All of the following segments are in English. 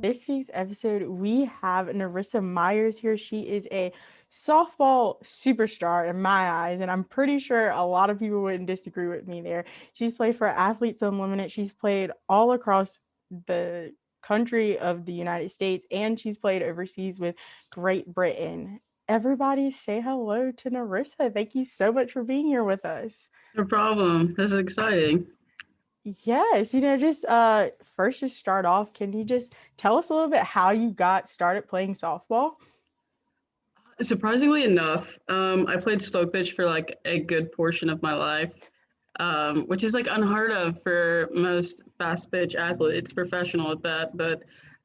This week's episode, we have Nerissa Myers here. She is a softball superstar in my eyes, and I'm pretty sure a lot of people wouldn't disagree with me there. She's played for Athletes Unlimited. She's played all across the country of the United States, and she's played overseas with Great Britain. Everybody say hello to Nerissa. Thank you so much for being here with us. No problem. This is exciting. Yes, just first just start off, can you just tell us a little bit how you got started playing softball? Surprisingly enough, I played slow pitch for like a good portion of my life, which is like unheard of for most fast pitch athletes, professional at that. But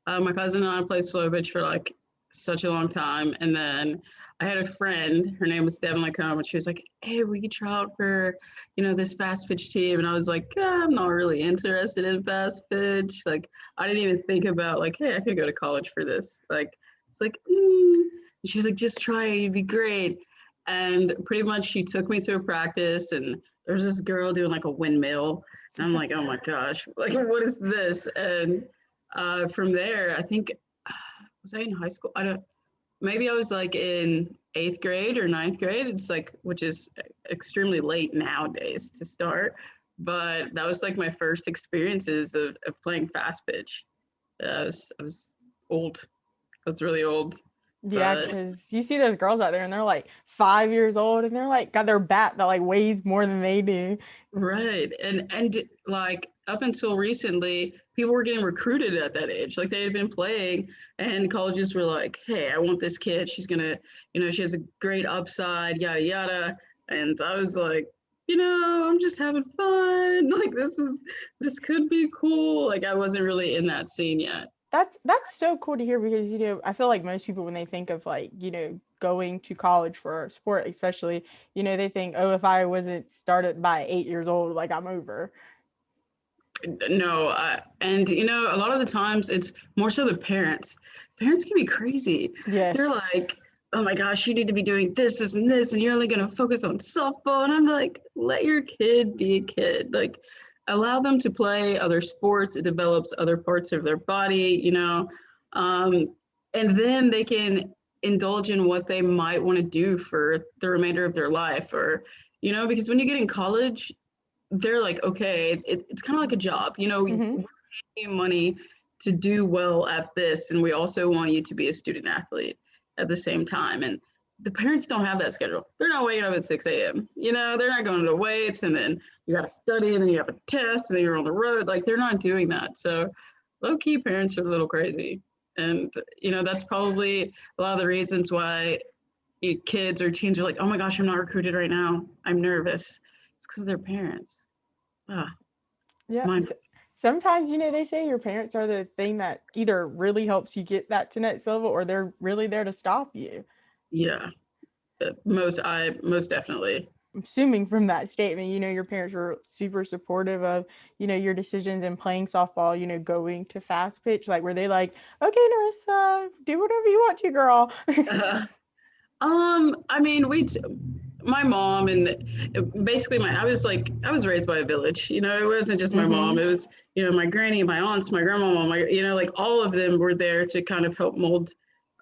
my cousin and I played slow pitch for like such a long time. And then I had a friend, her name was Devin Lacombe, and she was like, "Hey, we could try out for, this fast pitch team." And I was like, I'm not really interested in fast pitch. Like, I didn't even think about like, hey, I could go to college for this. Like, it's like, And she was like, just try it, you'd be great. And pretty much she took me to a practice, and there was this girl doing like a windmill. And I'm like, oh my gosh, like, what is this? And from there, I think, was I in high school? Maybe I was like in 8th grade or 9th grade. It's like, which is extremely late nowadays to start. But that was like my first experiences of playing fast pitch. I was old. I was really old. Yeah, But because you see those girls out there and they're like 5 years old and they're like got their bat that like weighs more than they do. right. And like up until recently, people were getting recruited at that age. Like they had been playing, and colleges were like, "Hey, I want this kid. She's gonna, she has a great upside, yada yada." And I was like, I'm just having fun. Like this could be cool. Like I wasn't really in that scene yet. That's so cool to hear because I feel like most people when they think of like, going to college for a sport, especially, they think, oh, if I wasn't started by 8 years old, like I'm over. No, and a lot of the times it's more so the parents. Parents can be crazy. They're Yes. like, "Oh my gosh, you need to be doing this, this, and this, and you're only going to focus on softball." And I'm like, let your kid be a kid. Like, allow them to play other sports. It develops other parts of their body. Um, and then they can indulge in what they might want to do for the remainder of their life, or because when you get in college, they're like, okay, it's kind of like a job. We're Hmm. paying you money to do well at this, and we also want you to be a student athlete at the same time. And the parents don't have that schedule. They're not waking up at 6 a.m. They're not going to weights, and then you got to study, and then you have a test, and then you're on the road. Like they're not doing that. So low key, parents are a little crazy, and that's probably a lot of the reasons why kids or teens are like, oh my gosh, I'm not recruited right now. I'm nervous. It's because they're parents. Ah, it's Yeah. mine. Sometimes, they say your parents are the thing that either really helps you get that to next level or they're really there to stop you. Yeah, most definitely. Assuming from that statement, your parents were super supportive of, your decisions in playing softball, going to fast pitch. Like, were they like, okay, Nerissa, do whatever you want to, girl? Uh, I mean, my mom and basically I was raised by a village. It wasn't just my mom. Mm-hmm. It was my granny, my aunts, my grandma, like all of them were there to kind of help mold,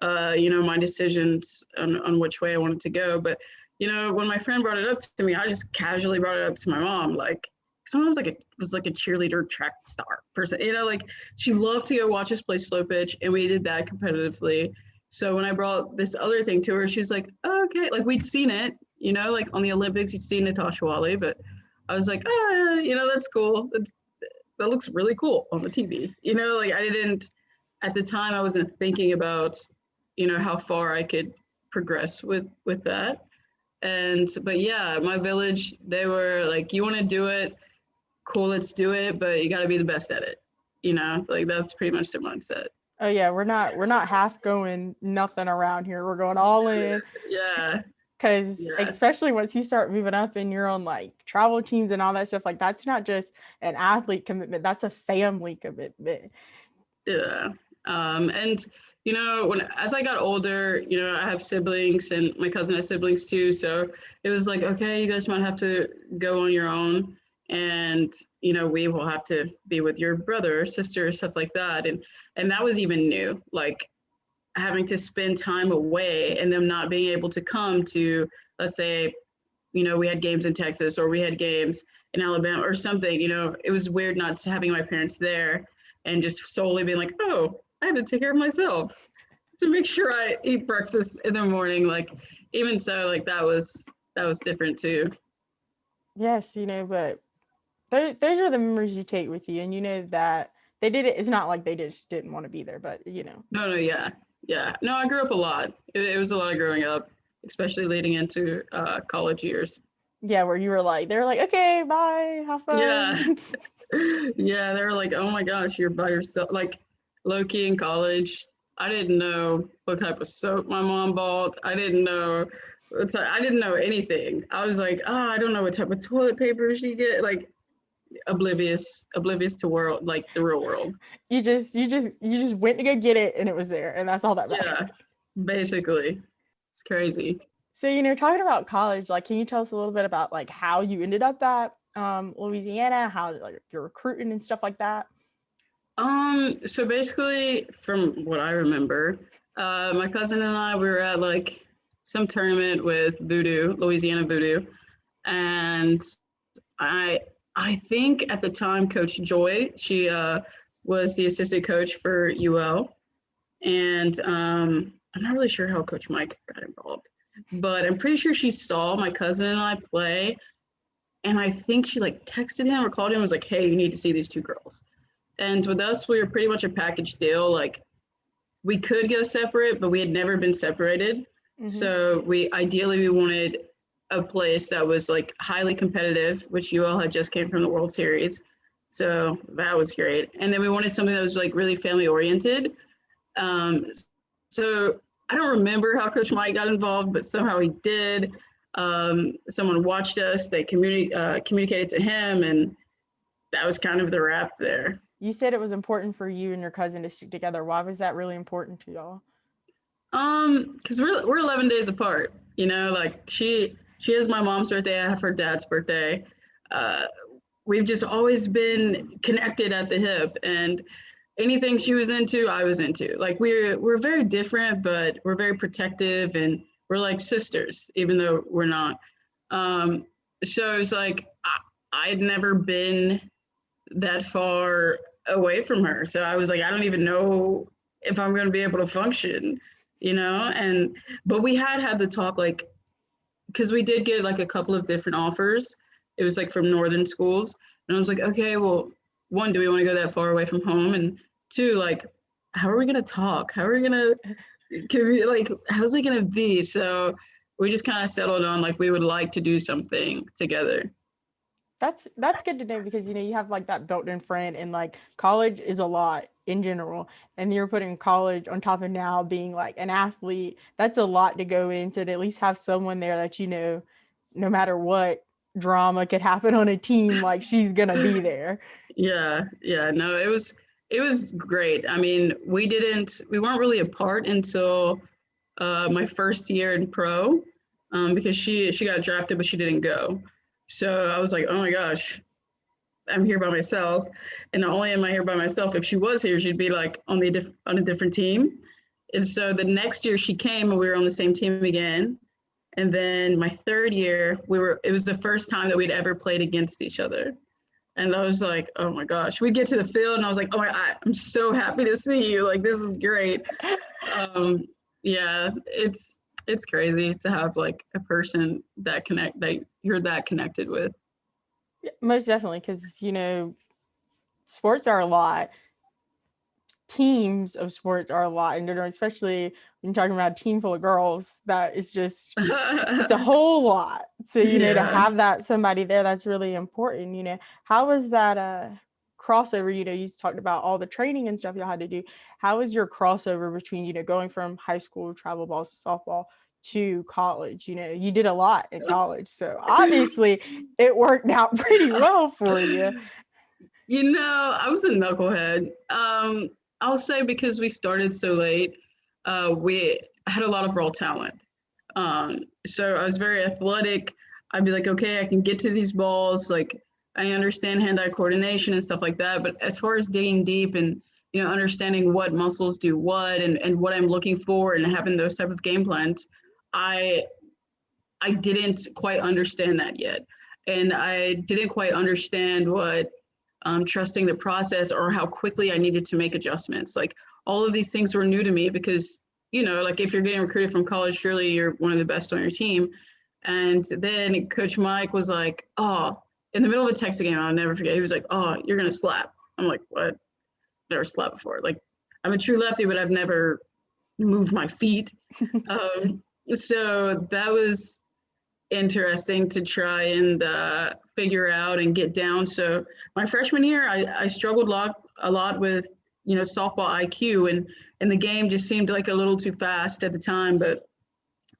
my decisions on which way I wanted to go. But when my friend brought it up to me, I just casually brought it up to my mom, like. Cause my mom's was like a cheerleader track star person, like she loved to go watch us play slow pitch, and we did that competitively. So when I brought this other thing to her, she's like, oh, okay. Like we'd seen it, like on the Olympics, you'd seen Natasha Wally, but I was like, that's cool. That looks really cool on the TV. Like I didn't, at the time, I wasn't thinking about, how far I could progress with that. But yeah, my village, they were like, you want to do it? Cool, let's do it. But you got to be the best at it. Like that's pretty much their mindset. Oh yeah, we're not half going nothing around here. We're going all in. Yeah. Because Yeah. especially once you start moving up and you're on like travel teams and all that stuff, like that's not just an athlete commitment, that's a family commitment. Yeah. And when as I got older, I have siblings, and my cousin has siblings too. So it was like, okay, you guys might have to go on your own. and we will have to be with your brother or sister or stuff like that. And that was even new, like having to spend time away and them not being able to come to, let's say, we had games in Texas or we had games in Alabama or something. It was weird not having my parents there and just solely being like, oh, I have to take care of myself to make sure I eat breakfast in the morning. Like, even so, like that was different too. Yes, but those are the memories you take with you, and that they did it. It's not like they just didn't want to be there, but No, yeah. No, I grew up a lot. It was a lot of growing up, especially leading into college years. Yeah, where they're like, okay, bye, have Yeah. fun. Yeah, they were like, oh my gosh, you're by yourself. Like, low key in college, I didn't know what type of soap my mom bought. I didn't know. I didn't know anything. I was like, oh, I don't know what type of toilet paper she get. Like, oblivious to world, like the real world. You just went to go get it, and it was there, and that's all that mattered. Yeah, basically, it's crazy. So talking about college, like, can you tell us a little bit about like how you ended up at Louisiana, how like your recruiting and stuff like that? So basically, from what I remember, my cousin and I, we were at like some tournament with Louisiana Voodoo, and I think at the time Coach Joy, she was the assistant coach for UL, and I'm not really sure how Coach Mike got involved, but I'm pretty sure she saw my cousin and I play, and I think she like texted him or called him and was like, hey, you need to see these two girls. And with us, we were pretty much a package deal. Like, we could go separate, but we had never been separated. Mm-hmm. So we wanted a place that was like highly competitive, which UL had just came from the World Series. So that was great. And then we wanted something that was like really family oriented. So I don't remember how Coach Mike got involved, but somehow he did. Someone watched us, they communicated to him, and that was kind of the wrap there. You said it was important for you and your cousin to stick together. Why was that really important to y'all? Because we're 11 days apart. Like she has my mom's birthday, I have her dad's birthday. We've just always been connected at the hip, and anything she was into, I was into. Like, we're very different, but we're very protective, and we're like sisters, even though we're not. So it's like I'd never been that far away from her. So I was like, I don't even know if I'm going to be able to function, but we had the talk, like, because we did get like a couple of different offers. It was like from northern schools. And I was like, okay, well, one, do we want to go that far away from home? And two, like, how are we going to talk? How are we going to, how's it going to be? So we just kind of settled on like, we would like to do something together. That's good to know, because you have like that built-in friend, and like college is a lot in general, and you're putting college on top of now being like an athlete. That's a lot to go into, to at least have someone there that no matter what drama could happen on a team, like she's gonna be there. Yeah, no, it was great. I mean, we weren't really apart until my first year in pro, because she got drafted but she didn't go. So I was like, oh my gosh, I'm here by myself. And not only am I here by myself, if she was here, she'd be like on a different team. And so the next year she came and we were on the same team again. And then my third year, it was the first time that we'd ever played against each other. And I was like, oh my gosh, we'd get to the field and I was like, I'm so happy to see you. Like, this is great. Yeah, it's crazy to have like a person that you're that connected with. Yeah, most definitely, because sports are a lot. Teams of sports are a lot, and especially when you're talking about a team full of girls, that is just it's a whole lot. So to have that somebody there, that's really important. How was that crossover? You talked about all the training and stuff y'all had to do. How was your crossover between going from high school travel ball softball to college? You did a lot in college, so obviously it worked out pretty well for you. I was a knucklehead. I'll say, because we started so late, we had a lot of raw talent. So I was very athletic. I'd be like, okay, I can get to these balls. Like, I understand hand-eye coordination and stuff like that. But as far as digging deep and, understanding what muscles do what and what I'm looking for and having those type of game plans, I I didn't quite understand that yet. And I didn't quite understand what trusting the process or how quickly I needed to make adjustments. Like all of these things were new to me because, like if you're getting recruited from college, surely you're one of the best on your team. And then Coach Mike was like, oh, in the middle of a Texas game, I'll never forget. He was like, oh, you're going to slap. I'm like, what? Never slapped before. Like, I'm a true lefty, but I've never moved my feet. So that was interesting to try and figure out and get down. So my freshman year, I struggled a lot with, softball IQ, and the game just seemed like a little too fast at the time. But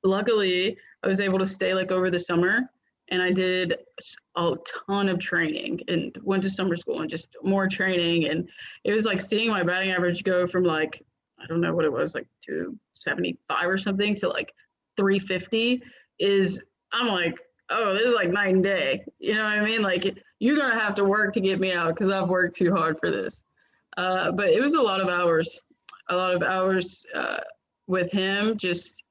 luckily, I was able to stay like over the summer, and I did a ton of training and went to summer school and just more training. And it was like seeing my batting average go from like, I don't know what it was, like 275 or something to like 350 I'm like, oh, this is like night and day. You know what I mean? Like, you're going to have to work to get me out because I've worked too hard for this. But it was a lot of hours with him, just,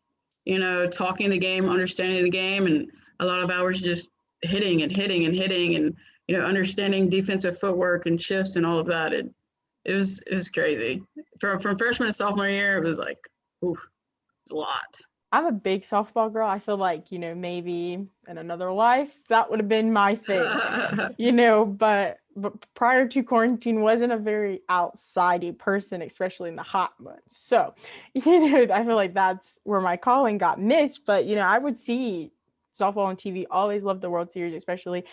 talking the game, understanding the game, and a lot of hours just hitting and, understanding defensive footwork and shifts and all of that. It was crazy. From freshman to sophomore year, it was like, ooh, a lot. I'm a big softball girl. I feel like, maybe in another life, that would have been my thing, but prior to quarantine, wasn't a very outsidey person, especially in the hot months. So, I feel like that's where my calling got missed. But, I would see softball on TV, always loved the World Series, especially.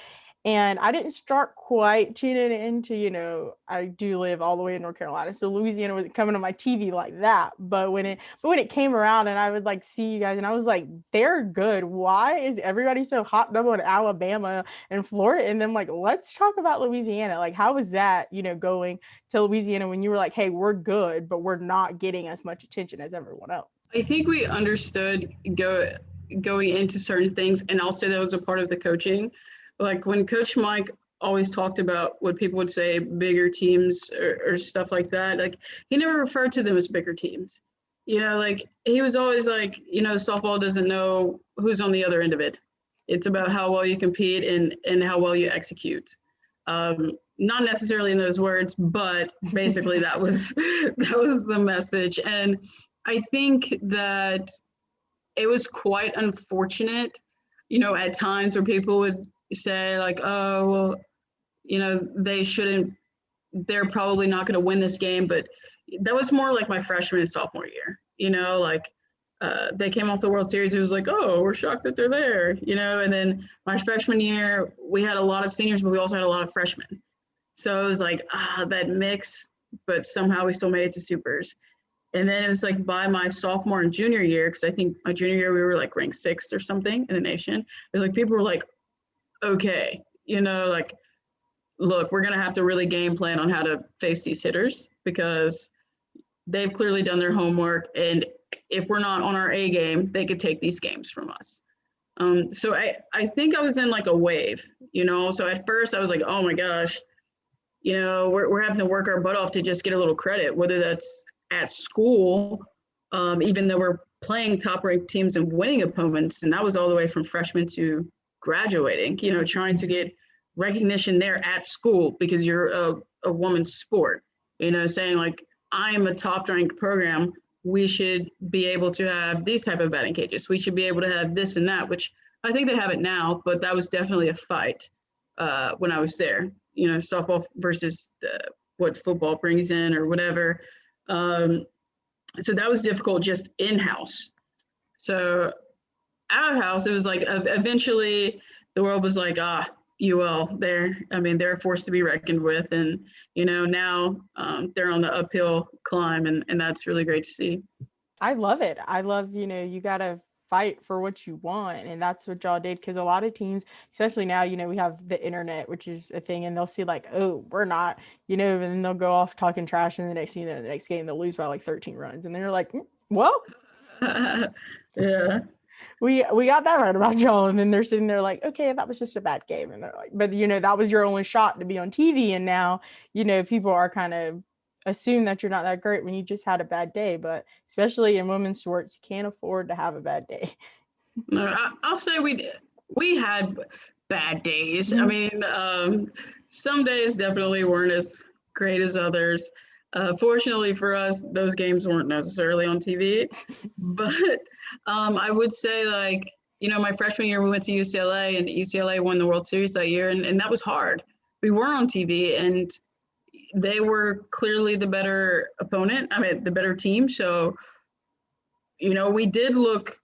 And I didn't start quite tuning into, I do live all the way in North Carolina, so Louisiana wasn't coming on my TV like that. But when it came around and I would like see you guys, and I was like, they're good. Why is everybody so hot double in Alabama and Florida? And then like, let's talk about Louisiana. Like, how was that, going to Louisiana when you were like, hey, we're good, but we're not getting as much attention as everyone else? I think we understood going into certain things, and I'll say that was a part of the coaching. Like when Coach Mike always talked about what people would say bigger teams or stuff like that, like he never referred to them as bigger teams. Like he was always like, softball doesn't know who's on the other end of it. It's about how well you compete and how well you execute. Not necessarily in those words, but basically that was the message. And I think that it was quite unfortunate, at times where people would say like, oh, well, they're probably not going to win this game. But that was more like my freshman and sophomore year, like they came off the World Series. It was like, oh, we're shocked that they're there, and then my freshman year, we had a lot of seniors, but we also had a lot of freshmen. So it was like, that mix, but somehow we still made it to supers. And then it was like by my sophomore and junior year, because I think my junior year we were like ranked 6th or something in the nation. It was like people were like, okay, like, look, we're going to have to really game plan on how to face these hitters because they've clearly done their homework. And if we're not on our A game, they could take these games from us. So I think I was in like a wave, so at first I was like, oh my gosh, we're having to work our butt off to just get a little credit, whether that's at school, even though we're playing top ranked teams and winning opponents. And that was all the way from freshman to graduating, trying to get recognition there at school because you're a woman's sport, saying like, I'm a top ranked program. We should be able to have these type of batting cages. We should be able to have this and that, which I think they have it now, but that was definitely a fight when I was there, softball versus what football brings in or whatever. So that was difficult just in-house. So out of house, it was like eventually the world was like, UL, they're a force to be reckoned with. And, now they're on the uphill climb and that's really great to see. I love it. I love, you got to fight for what you want. And that's what y'all did. Because a lot of teams, especially now, we have the internet, which is a thing. And they'll see like, oh, we're not, and then they'll go off talking trash. And the next game, they'll lose by like 13 runs. And they're like, well. Yeah. we got that right about y'all. And then they're sitting there like, okay, that was just a bad game. And they're like, but that was your only shot to be on TV. And now, people are kind of assume that you're not that great when you just had a bad day. But especially in women's sports, you can't afford to have a bad day. No, I'll say we had bad days. I mean, some days definitely weren't as great as others. Fortunately for us, those games weren't necessarily on TV. But I would say, like, my freshman year, we went to UCLA, and UCLA won the World Series that year, and that was hard. We were on TV, and they were clearly the better opponent. I mean, the better team. So, we did look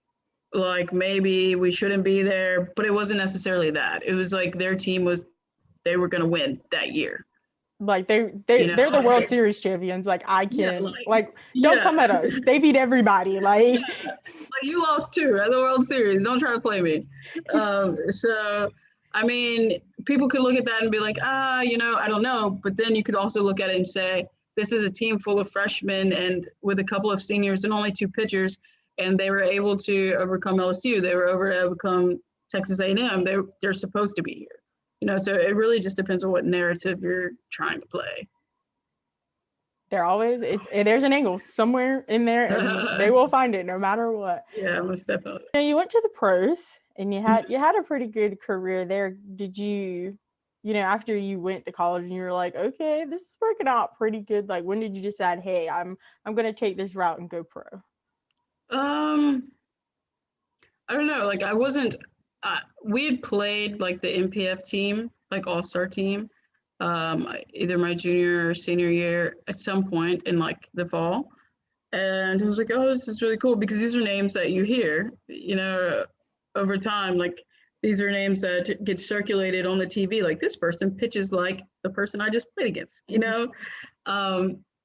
like maybe we shouldn't be there, but it wasn't necessarily that. It was like their team they were going to win that year. Like they're the World Series champions. Like I can don't come at us. They beat everybody. Like you lost 2 at the World Series. Don't try to play me. So I mean, people could look at that and be like, I don't know. But then you could also look at it and say, this is a team full of freshmen and with a couple of seniors and only 2 pitchers, and they were able to overcome LSU. They were able to overcome Texas A&M. They're supposed to be here. So it really just depends on what narrative you're trying to play. They're always there's an angle somewhere in there, and they will find it no matter what. Yeah, most definitely. You went to the pros, and you had a pretty good career there. Did you, after you went to college, and you were like, okay, this is working out pretty good. Like, when did you decide, hey, I'm gonna take this route and go pro? I don't know. Like, I wasn't. We had played like the MPF team, like all-star team, either my junior or senior year at some point in like the fall. And I was like, oh, this is really cool because these are names that you hear, over time. Like, these are names that get circulated on the TV. Like, this person pitches like the person I just played against,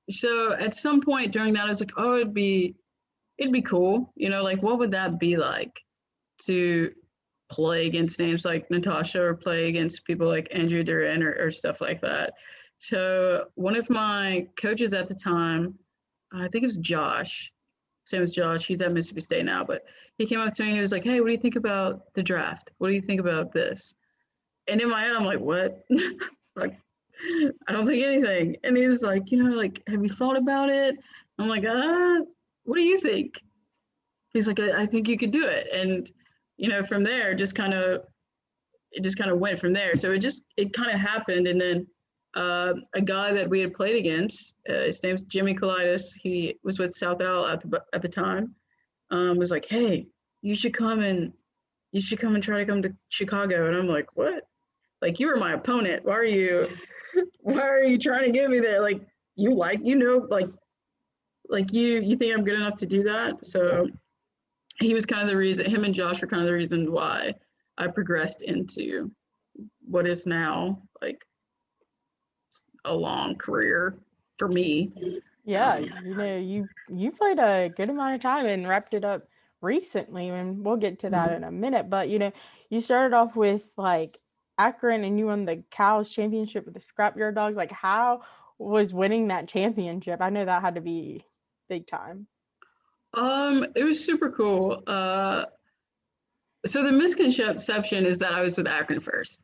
So at some point during that, I was like, oh, it'd be cool. Like, what would that be like to play against names like Natasha or play against people like Andrea Duran or stuff like that. So one of my coaches at the time, I think it was Josh, same as Josh, he's at Mississippi State now, but he came up to me and he was like, hey, what do you think about the draft? What do you think about this? And in my head, I'm like, what? Like, I don't think anything. And he was like, like, have you thought about it? I'm like, what do you think? He's like, I think you could do it. And from there, it just kind of went from there. So it kind of happened. And then a guy that we had played against, his name's Jimmy Kalidas. He was with South Al at the time. Was like, hey, you should come and try to come to Chicago. And I'm like, what? Like, you were my opponent. Why are you trying to get me there? Like, you think I'm good enough to do that? So he was kind of the reason, him and Josh were kind of the reason why I progressed into what is now like a long career for me. Yeah, you played a good amount of time and wrapped it up recently, and we'll get to that in a minute. But you started off with like Akron, and you won the Cows championship with the Scrapyard Dogs. Like, how was winning that championship? I know that had to be big time. It was super cool. So the misconception is that I was with Akron first,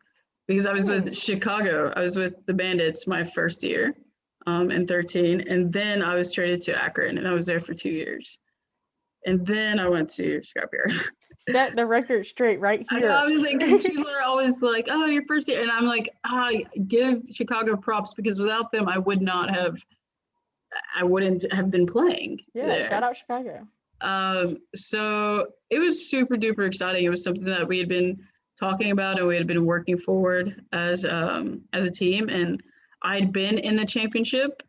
because I was with Chicago. I was with the Bandits my first year, in 13, and then I was traded to Akron, and I was there for 2 years, and then I went to Scrapyard. Set the record straight right here. I was like, because people are always like, "Oh, your first year," and I'm like, give Chicago props, because without them, I wouldn't have been playing. Yeah, there. Shout out Chicago. So it was super duper exciting. It was something that we had been talking about and we had been working forward as a team. And I'd been in the championship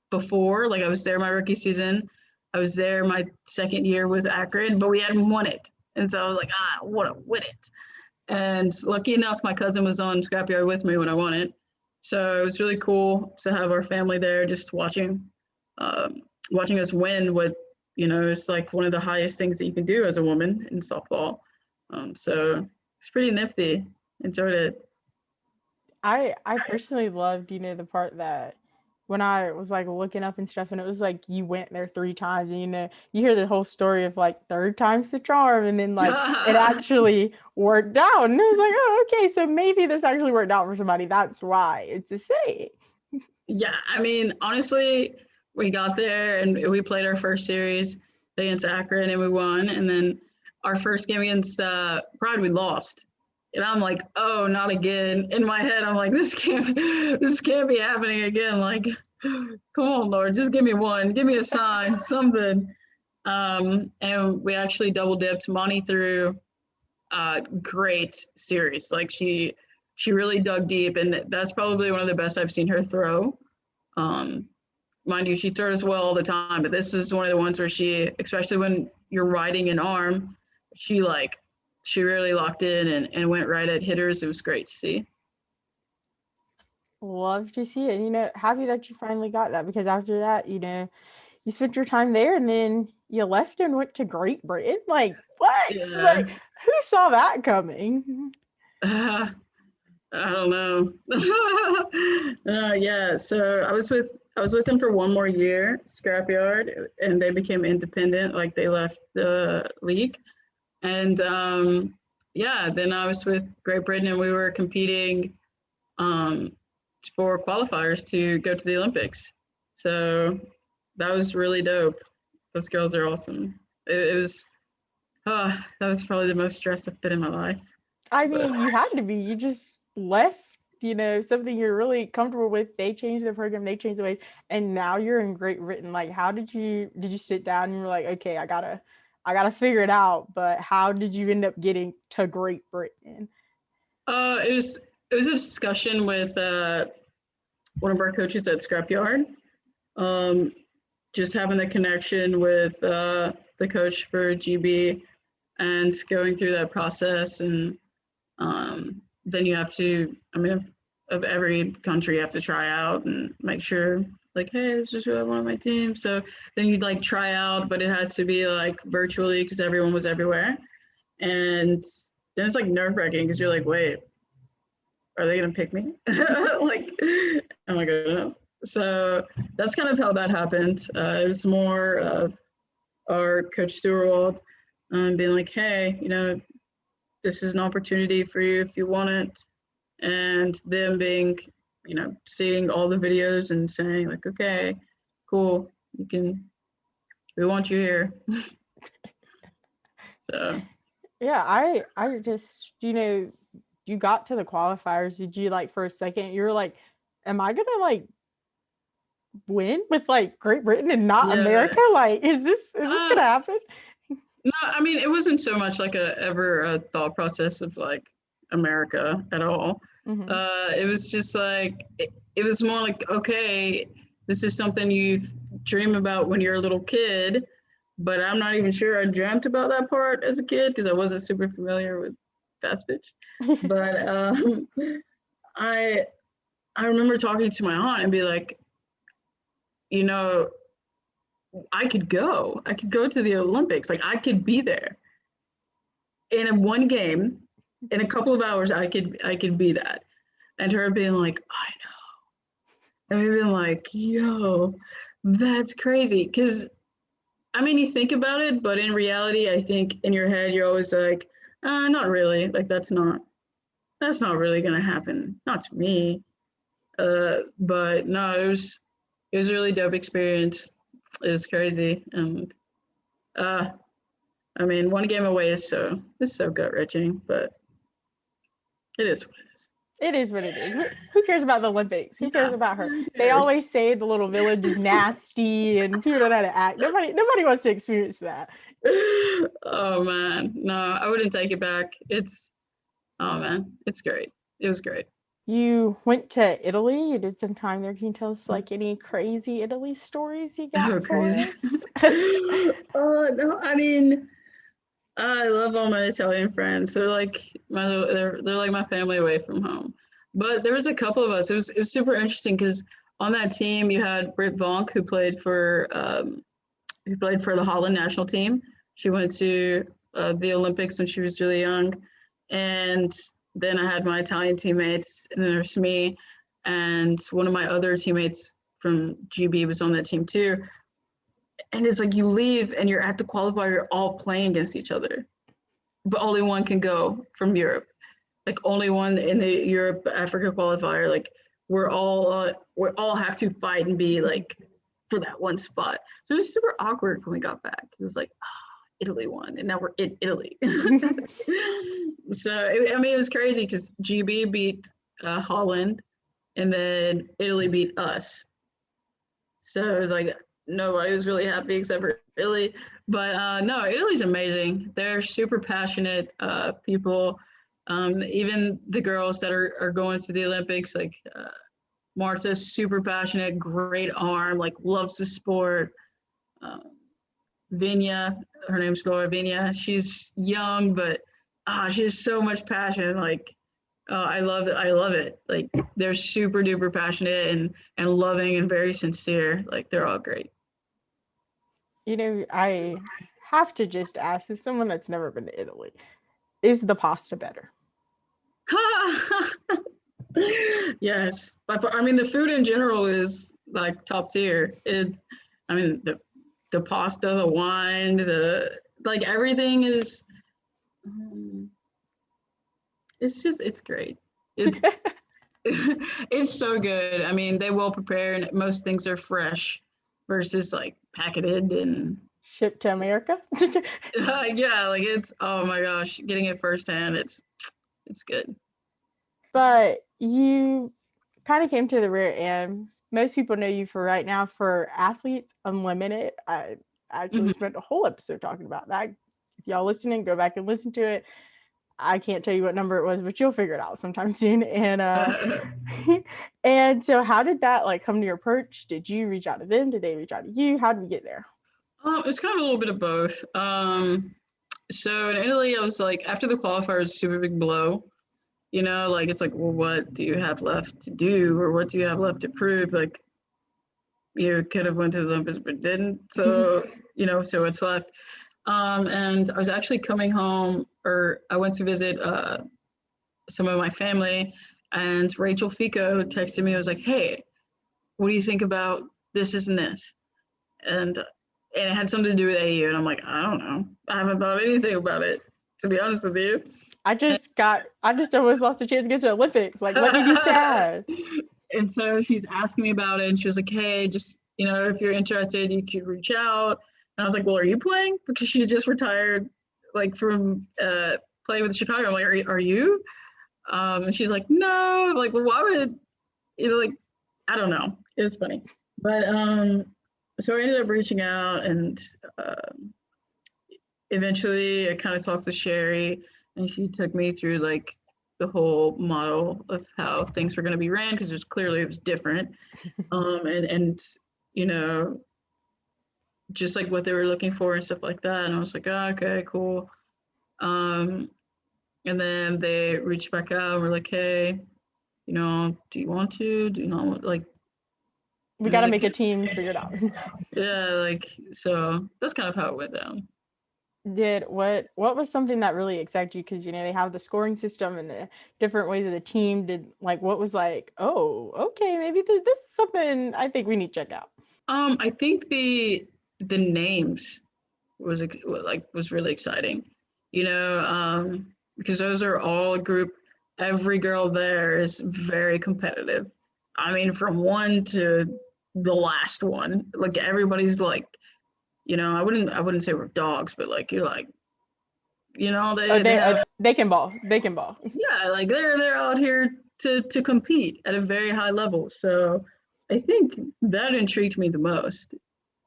before. Like, I was there my rookie season. I was there my second year with Akron, but we hadn't won it. And so I was like, I want to win it. And lucky enough, my cousin was on Scrapyard with me when I won it. So it was really cool to have our family there, just watching us win what, it's like one of the highest things that you can do as a woman in softball. So it's pretty nifty. Enjoyed it. I personally loved, the part that when I was like looking up and stuff, and it was like you went there 3 times, and you hear the whole story of like third time's the charm, and then like it actually worked out, and it was like, oh, okay, so maybe this actually worked out for somebody. That's why it's a saying. Yeah, I mean, honestly, we got there and we played our first series against Akron and we won. And then our first game against Pride, we lost. And I'm like, oh, not again. In my head, I'm like, this can't be happening again. Like, come on, Lord, just give me one, give me a sign, something. And we actually double dipped. Monty threw a great series. Like she really dug deep, and that's probably one of the best I've seen her throw. Mind you, she throws well all the time, but this was one of the ones where she, especially when you're riding an arm, she really locked in and went right at hitters. It was great to see. Love to see it. Happy that you finally got that, because after that, you spent your time there and then you left and went to Great Britain. Like, what? Yeah. Like, who saw that coming? I don't know. Yeah, so I was with them for one more year, Scrapyard, and they became independent. Like they left the league, and yeah, then I was with Great Britain, and we were competing for qualifiers to go to the Olympics. So that was really dope. Those girls are awesome. It was, that was probably the most stressed I've been in my life. I mean, you had to be. You just left, something you're really comfortable with. They changed the program, they changed the ways, and now you're in Great Britain. Like, how did you sit down and you were like, okay, I gotta figure it out? But how did you end up getting to Great Britain? It was a discussion with one of our coaches at Scrapyard. Just having the connection with the coach for GB and going through that process, and then you have to, I mean, of every country you have to try out and make sure, like, hey, this is who I want on my team. So then you'd like try out, but it had to be like virtually because everyone was everywhere. And then it's like nerve-wracking because you're like, wait, are they gonna pick me? Like, am I good enough? So that's kind of how that happened. It was more of our coach Stewart being like, hey, this is an opportunity for you if you want it. And them being, seeing all the videos and saying like, okay, cool, we want you here. So. Yeah, I just, you got to the qualifiers. Did you like for a second, you were like, am I gonna like win with like Great Britain and not America? Like, is this gonna happen? No, I mean, it wasn't so much like a thought process of like America at all. Mm-hmm. It was just like, it was more like, okay, this is something you dream about when you're a little kid, but I'm not even sure I dreamt about that part as a kid because I wasn't super familiar with fast pitch. But I remember talking to my aunt and be like, I could go to the Olympics. Like I could be there in one game, in a couple of hours, I could be that. And her being like, I know. And me being like, yo, that's crazy. Cause I mean, you think about it, but in reality, I think in your head, you're always like, not really. Like that's not really gonna happen. Not to me. But no, it was a really dope experience. It was crazy, and I mean, one game away is so gut wrenching, but it is what it is. It is what it is. Who cares about the Olympics? Who cares about her? They always say the little village is nasty and people don't know how to act. Nobody wants to experience that. Oh man, no, I wouldn't take it back. It's great. It was great. You went to Italy. You did some time there. Can you tell us like any crazy Italy stories you got? Oh, crazy. No, I mean, I love all my Italian friends. They're like they're like my family away from home. But there was a couple of us. It was super interesting because on that team you had Britt Vonk who played for the Holland national team. She went to the Olympics when she was really young, and then I had my Italian teammates, and there's me, and one of my other teammates from GB was on that team too. And it's like you leave and you're at the qualifier, you're all playing against each other, but only one can go from Europe. Like only one in the Europe Africa qualifier. Like we all have to fight and be like for that one spot. So it was super awkward when we got back. It was like, Italy won, and now we're in Italy. So I mean, it was crazy because GB beat Holland, and then Italy beat us. So it was like nobody was really happy except for Italy. But no, Italy's amazing. They're super passionate people. Even the girls that are going to the Olympics, like Marta's super passionate, great arm, like loves the sport. Vinya, her name's Laura Vinya. She's young, but she has so much passion. Like, I love it. I love it. Like, they're super duper passionate and loving and very sincere. Like, they're all great. You know, I have to just ask, as someone that's never been to Italy, is the pasta better? Yes, but I mean, the food in general is like top tier. I mean, the pasta, the wine, like everything is. It's great. It's it's so good. I mean, they will prepare, and most things are fresh versus like packeted and shipped to America. Yeah, like it's, oh my gosh, getting it firsthand, it's good. But you kind of came to the rear end. Most people know you for right now for Athletes Unlimited. I actually spent a whole episode talking about that. If y'all listening, go back and listen to it. I can't tell you what number it was, but you'll figure it out sometime soon. And and so how did that like come to your perch? Did you reach out to them? Did they reach out to you? How did we get there? It's kind of a little bit of both. So in Italy, I was like, after the qualifier was a super big blow. You know, like it's like, well, what do you have left to do, or what do you have left to prove? Like, you could have went to the Olympics but didn't. So you know, so what's left? And I was actually coming home, or I went to visit some of my family, and Rachel Fico texted me. I was like, hey, what do you think about this and this? And it had something to do with AU, and I'm like, I don't know. I haven't thought anything about it, to be honest with you. I just almost lost a chance to get to the Olympics. Like, let me be sad. And so she's asking me about it, and she was like, hey, just, you know, if you're interested, you could reach out. And I was like, well, are you playing? Because she just retired, like, from playing with Chicago. I'm like, are you? And she's like, no. I'm like, well, why would, you know, like, I don't know. It was funny. But so I ended up reaching out, and eventually I kind of talked to Sherry, and she took me through like the whole model of how things were going to be ran, because it was different. And you know, just like what they were looking for and stuff like that. And I was like, oh, okay, cool. And then they reached back out and were like, hey, you know, do you want to? Do you not want, like, we got to make a team figured out. Yeah, like, so that's kind of how it went down. What was something that really excited you? Because, you know, they have the scoring system and the different ways of the team. What was like, oh, okay, maybe this is something I think we need to check out? I think the names was really exciting, you know, because those are all a group. Every girl there is very competitive. I mean, from one to the last one, like everybody's like, you know, I wouldn't say we're dogs, but like, you're like, you know, they can ball. They can ball. Yeah, like they're out here to compete at a very high level. So I think that intrigued me the most.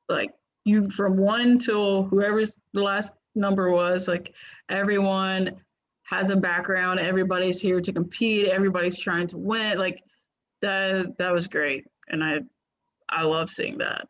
Like, you, from one till whoever's the last number was, like, everyone has a background, everybody's here to compete, everybody's trying to win. Like, that was great. And I love seeing that.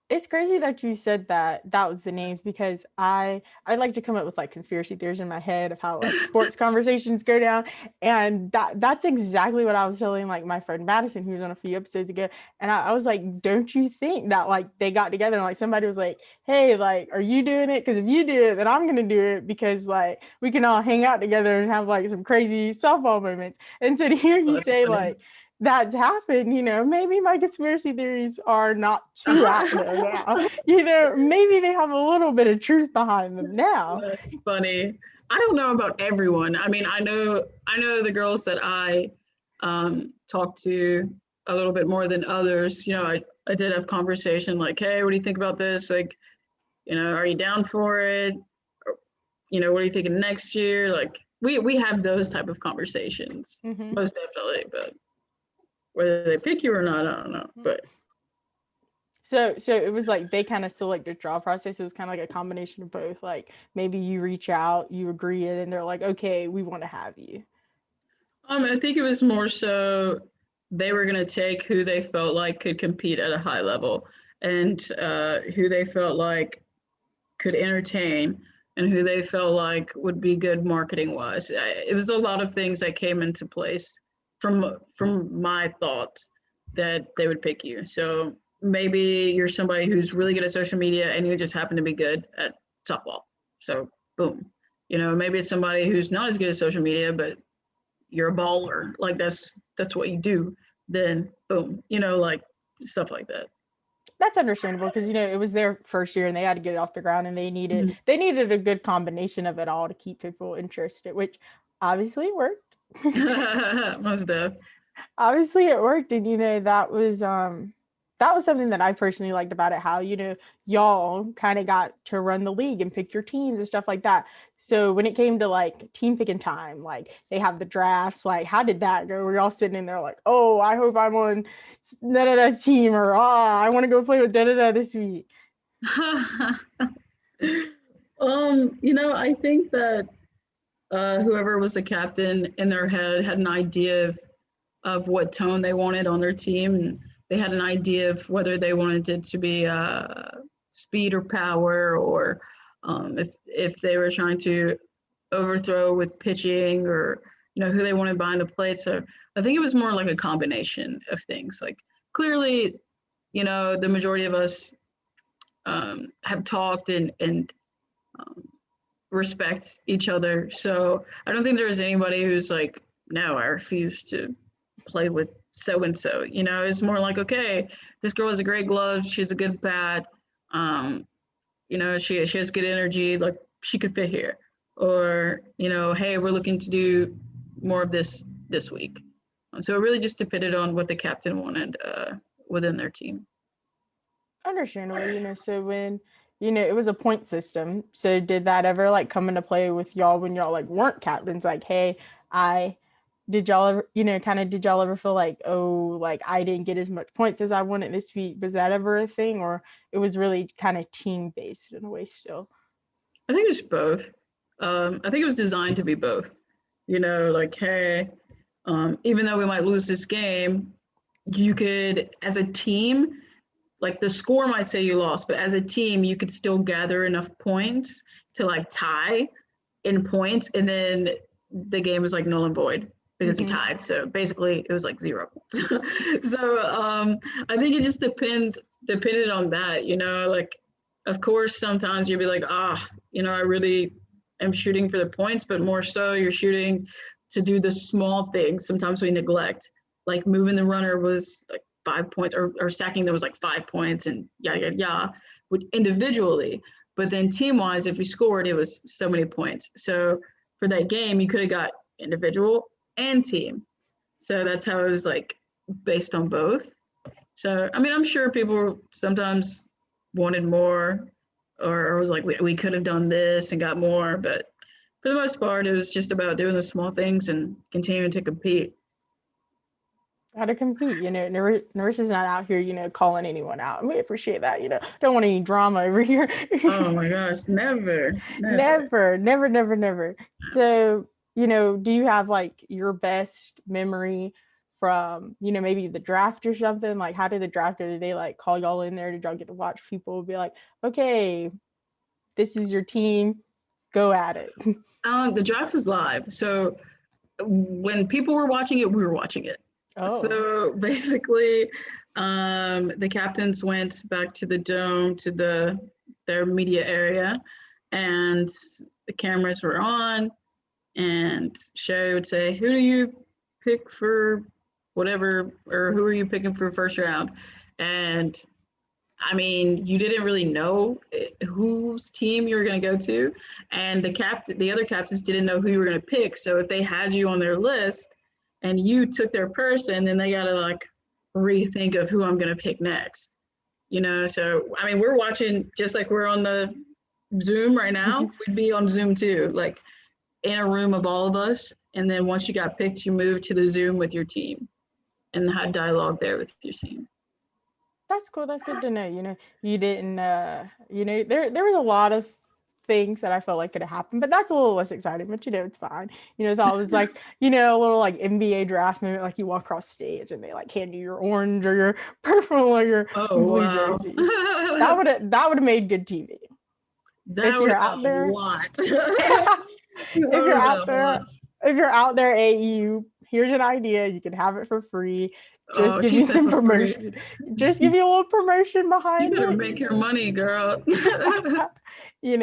It's crazy that you said that was the names, because I like to come up with like conspiracy theories in my head of how like sports conversations go down, and that's exactly what I was telling like my friend Madison, who was on a few episodes ago. And I was like, don't you think that like they got together and like somebody was like, hey, like, are you doing it? Because if you do it, then I'm gonna do it, because like we can all hang out together and have like some crazy softball moments. And so to hear you say funny. Like that's happened, maybe my conspiracy theories are not too out there now. Maybe they have a little bit of truth behind them now. That's funny. I don't know about everyone. I mean, I know the girls that I talk to a little bit more than others. I did have conversation like, hey, what do you think about this? Like, are you down for it? Or, what are you thinking next year? Like, we have those type of conversations, most definitely. But whether they pick you or not, I don't know. But so it was like they kind of selected draw process. It was kind of like a combination of both. Like maybe you reach out, you agree, and they're like, okay, we want to have you. I think it was more so they were going to take who they felt like could compete at a high level, and who they felt like could entertain, and who they felt like would be good marketing wise. It was a lot of things that came into place from my thoughts that they would pick you. So maybe you're somebody who's really good at social media and you just happen to be good at softball. So boom. Maybe it's somebody who's not as good at social media, but you're a baller. Like that's what you do. Then boom. Like stuff like that. That's understandable because it was their first year and they had to get it off the ground, and they needed a good combination of it all to keep people interested, which obviously worked. Most def. Obviously it worked, and that was something that I personally liked about it, how y'all kind of got to run the league and pick your teams and stuff like that. So when it came to like team picking time, like they have the drafts, like how did that go? Were y'all sitting in there like, oh, I hope I'm on da da da team, or I want to go play with da da da this week? I think that whoever was the captain in their head had an idea of what tone they wanted on their team, and they had an idea of whether they wanted it to be speed or power, or if they were trying to overthrow with pitching, or who they wanted behind the plate. So I think it was more like a combination of things. Like clearly, the majority of us have talked and respect each other. So I don't think there's anybody who's like, no, I refuse to play with so and so. It's more like, okay, this girl has a great glove, she's a good bat, she has good energy, like she could fit here. Or, hey, we're looking to do more of this week. So it really just depended on what the captain wanted within their team. Understandable, so when it was a point system. So did that ever like come into play with y'all when y'all like weren't captains? Like, hey, did y'all ever, did y'all ever feel like, oh, like I didn't get as much points as I wanted this week? Was that ever a thing, or it was really kind of team based in a way still? I think it's both. I think it was designed to be both. Like, hey, even though we might lose this game, you could, as a team, like the score might say you lost, but as a team, you could still gather enough points to like tie in points, and then the game was like null and void because we tied. So basically, it was like 0 points. So I think it just depended on that. Like of course sometimes you'd be like, I really am shooting for the points, but more so you're shooting to do the small things. Sometimes we neglect, like moving the runner was like 5 points, or stacking that was like 5 points, and yada yada yada, individually. But then team wise, if we scored, it was so many points. So for that game, you could have got individual and team. So that's how it was like based on both. So I mean, I'm sure people sometimes wanted more, or was like, we could have done this and got more, but for the most part, it was just about doing the small things and continuing to compete. How to compete, Nerissa's not out here, calling anyone out. We appreciate that, don't want any drama over here. Oh my gosh, never. Never. So, do you have like your best memory from, maybe the draft or something? Like, how did the draft go? Did they like call y'all in there? Did y'all get to watch people be like, okay, this is your team, go at it? The draft was live. So when people were watching it, we were watching it. Oh. So basically, the captains went back to the dome, to their media area, and the cameras were on, and Sherry would say, who do you pick for whatever, or who are you picking for first round? And I mean, you didn't really know whose team you were going to go to, and the other captains didn't know who you were going to pick. So if they had you on their list and you took their person, then they got to like rethink of who I'm going to pick next. So I mean, we're watching just like we're on the Zoom right now. We'd be on Zoom too, like in a room of all of us. And then once you got picked, you moved to the Zoom with your team and had dialogue there with your team. That's cool. That's good to know. You didn't, there was a lot of things that I felt like could have happened, but that's a little less exciting, but it's fine. Thought it was like, a little like NBA draft moment, like you walk across stage and they like hand you your orange or your purple or your blue jersey. That would have made good TV. That would have been a lot. If you're out there, AU, here's an idea. You can have it for free. Just give you some promotion. Just give you a little promotion behind it. You better make your money, girl. You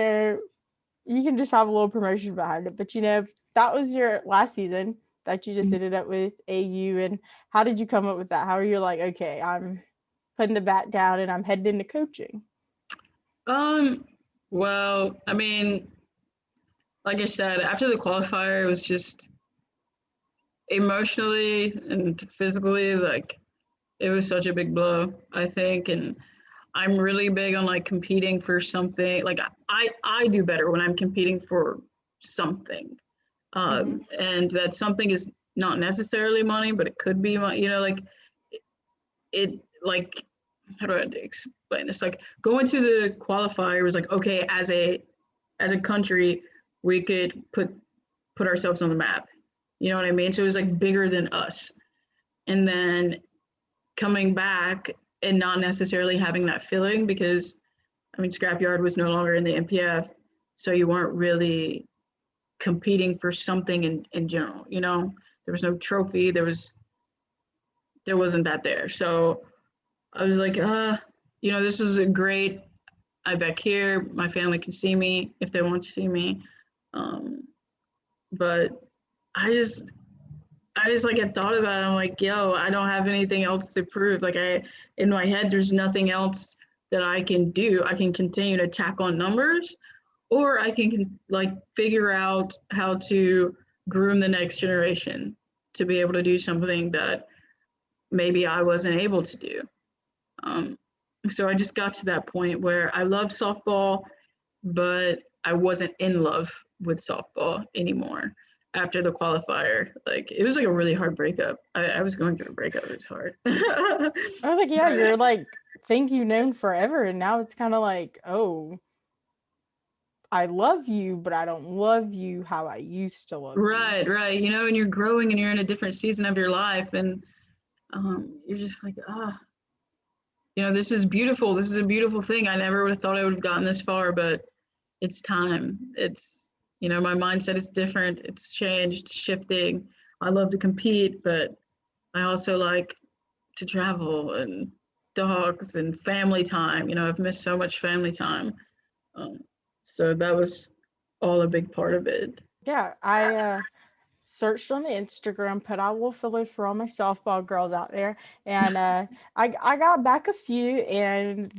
can just have a little promotion behind it. But that was your last season that you just ended up with AU. And how did you come up with that? How are you like, okay, I'm putting the bat down and I'm heading into coaching? Well, I mean, like I said, after the qualifier, it was just emotionally and physically, like it was such a big blow, I think. And I'm really big on like competing for something. Like I do better when I'm competing for something. And that something is not necessarily money, but it could be money, like how do I explain this? Like going to the qualifier was like, okay, as a country, we could put ourselves on the map. You know what I mean? So it was like bigger than us. And then coming back and not necessarily having that feeling because, I mean, Scrapyard was no longer in the MPF. So you weren't really competing for something in general, There was no trophy. There wasn't that there. So I was like, this is a great, I'm back here. My family can see me if they want to see me. But I just like had thought about it. I'm like, yo, I don't have anything else to prove. Like in my head, there's nothing else that I can do. I can continue to tack on numbers, or I can like figure out how to groom the next generation to be able to do something that maybe I wasn't able to do. So I just got to that point where I loved softball, but I wasn't in love with softball anymore after the qualifier. Like it was like a really hard breakup. I was going through a breakup. It was hard. I was like, yeah, you're like think you've known forever, and now it's kind of like, oh, I love you, but I don't love you how I used to love you. Right. And you're growing and you're in a different season of your life, and you're just like, this is beautiful. This is a beautiful thing. I never would have thought I would have gotten this far, but it's time. It's, my mindset is different. It's changed, shifting. I love to compete, but I also like to travel and dogs and family time. I've missed so much family time. So that was all a big part of it. Yeah, I searched on the Instagram, put out a little filler for all my softball girls out there, and I got back a few, and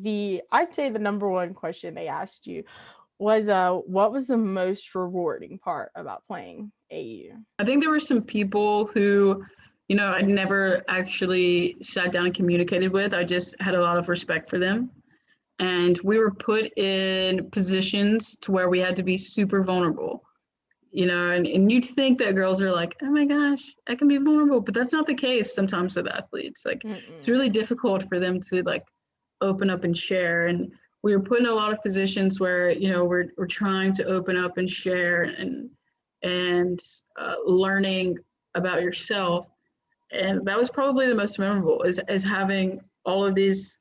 I'd say the number one question they asked you was what was the most rewarding part about playing AU? I think there were some people who, I'd never actually sat down and communicated with. I just had a lot of respect for them. And we were put in positions to where we had to be super vulnerable. And you'd think that girls are like, oh my gosh, I can be vulnerable, but that's not the case sometimes with athletes. Like It's really difficult for them to like open up and share. And we were put in a lot of positions where, we're trying to open up and share and learning about yourself. And that was probably the most memorable is having all of this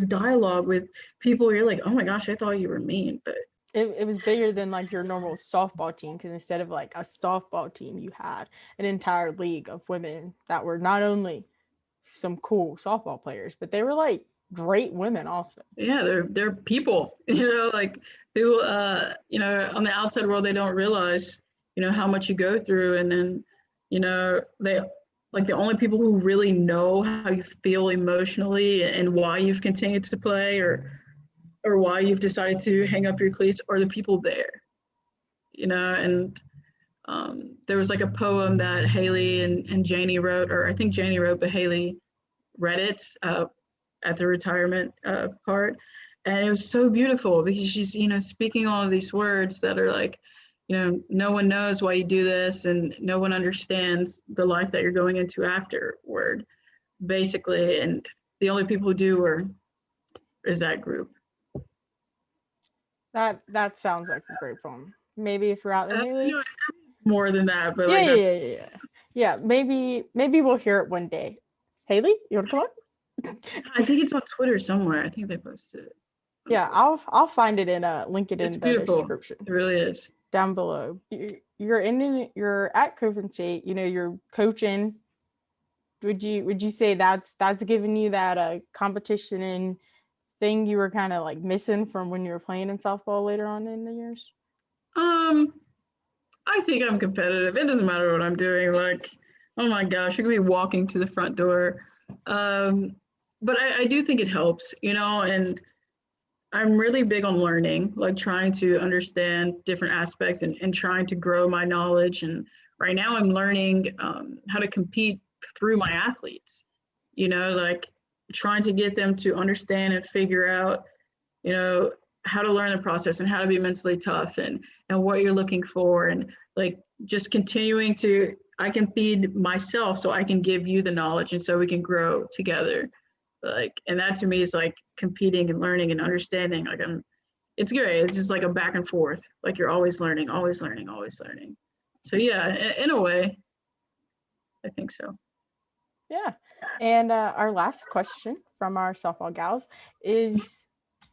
dialogue with people. You're like, oh my gosh, I thought you were mean, but it was bigger than like your normal softball team, because instead of like a softball team, you had an entire league of women that were not only some cool softball players, but they were like great women also. Yeah, they're people, like who on the outside world, they don't realize, how much you go through. And then, like the only people who really know how you feel emotionally and why you've continued to play or why you've decided to hang up your cleats are the people there, you know. And there was like a poem that Haley and Janie wrote, or I think Janie wrote, but Haley read it at the retirement part. And it was so beautiful because she's, you know, speaking all of these words that are like, you know, no one knows why you do this and no one understands the life that you're going into afterward, basically. And the only people who do is that group. That sounds like a great poem. Maybe if you're out there, Haley. You know, more than that, but Yeah, like yeah, that's. yeah, yeah, yeah. Yeah, maybe we'll hear it one day. Haley, you want to come on? I think it's on Twitter somewhere. I think they posted it. Yeah, I'll find it and link it It's in the beautiful. description. It really is. Down below. You're at Coppin State, you know, you're coaching. Would you say that's giving you that competition and thing you were kind of like missing from when you were playing in softball later on in the years? I think I'm competitive. It doesn't matter what I'm doing. Like, oh my gosh, you could be walking to the front door. But I do think it helps, you know, and I'm really big on learning, like trying to understand different aspects and trying to grow my knowledge. And right now I'm learning how to compete through my athletes, you know, like trying to get them to understand and figure out, you know, how to learn the process and how to be mentally tough and what you're looking for. And like just continuing to, I can feed myself so I can give you the knowledge and so we can grow together. Like, and that to me is like competing and learning and understanding. Like it's great. It's just like a back and forth. Like you're always learning, always learning, always learning. So yeah, in a way, I think so. Yeah. And our last question from our softball gals is,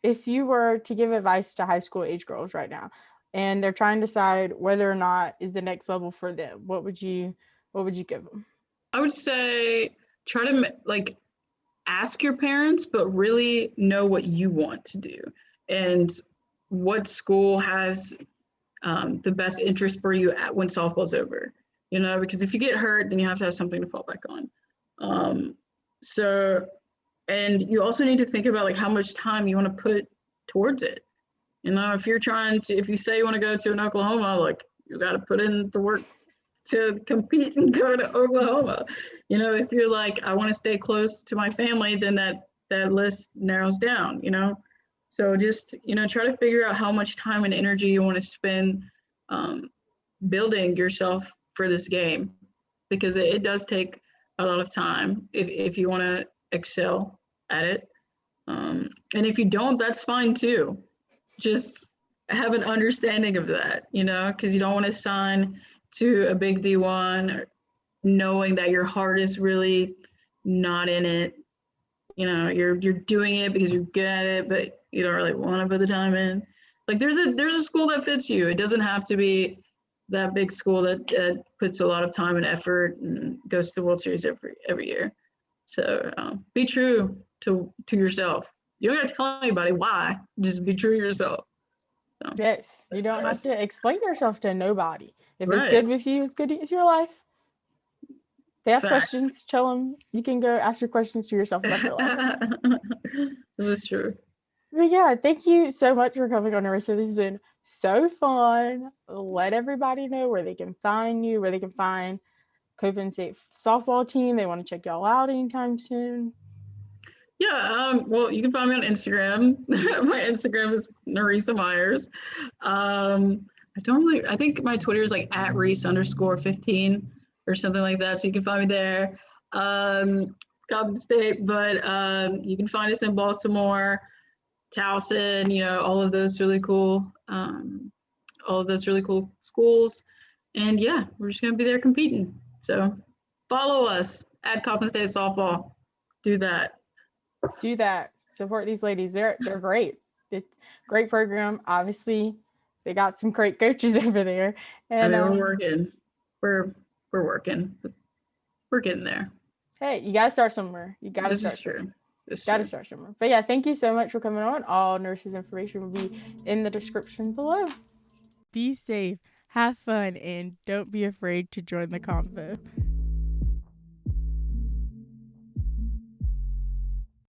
if you were to give advice to high school age girls right now and they're trying to decide whether or not is the next level for them, what would you give them? I would say try to like ask your parents, but really know what you want to do and what school has the best interest for you when softball's over. You know, because if you get hurt, then you have to have something to fall back on. So, and you also need to think about like how much time you want to put towards it. You know, if you're trying to, if you say you want to go to an Oklahoma, like you got to put in the work to compete and go to Oklahoma. You know, if you're like, I want to stay close to my family, then that list narrows down, you know? So just, you know, try to figure out how much time and energy you want to spend building yourself for this game, because it does take a lot of time if you want to excel at it. And if you don't, that's fine too. Just have an understanding of that, you know, because you don't want to sign to a big D1 knowing that your heart is really not in it. You know, you're doing it because you're good at it, but you don't really want to put the time in. Like there's a school that fits you. It doesn't have to be that big school that puts a lot of time and effort and goes to the World Series every year. So be true to yourself. You don't got to tell anybody why. Just be true to yourself. So, Yes, you don't have to explain yourself to nobody. If it's right. good with you, it's good. It's your life. They have Facts. questions. Tell them. You can go ask your questions to yourself about your life. This is true. But yeah, thank you so much for coming on, Nerissa. This has been so fun. Let everybody know where they can find you, where they can find Coppin State softball team. They want to check y'all out anytime soon. Yeah, well, you can find me on Instagram. My Instagram is Nerissa Myers. I think my Twitter is like at Reese_15 or something like that. So you can find me there. Coppin State, but you can find us in Baltimore, Towson, you know, all of those really cool schools. And yeah, we're just gonna be there competing. So follow us at Coppin State Softball. Do that. Do that. Support these ladies. They're great. It's a great program. Obviously, they got some great coaches over there. And I mean, we're working. We're working. We're getting there. Hey, you gotta start somewhere. You gotta start somewhere. Gotta start somewhere. But yeah, thank you so much for coming on. All Nerissa's information will be in the description below. Be safe, have fun, and don't be afraid to join the convo.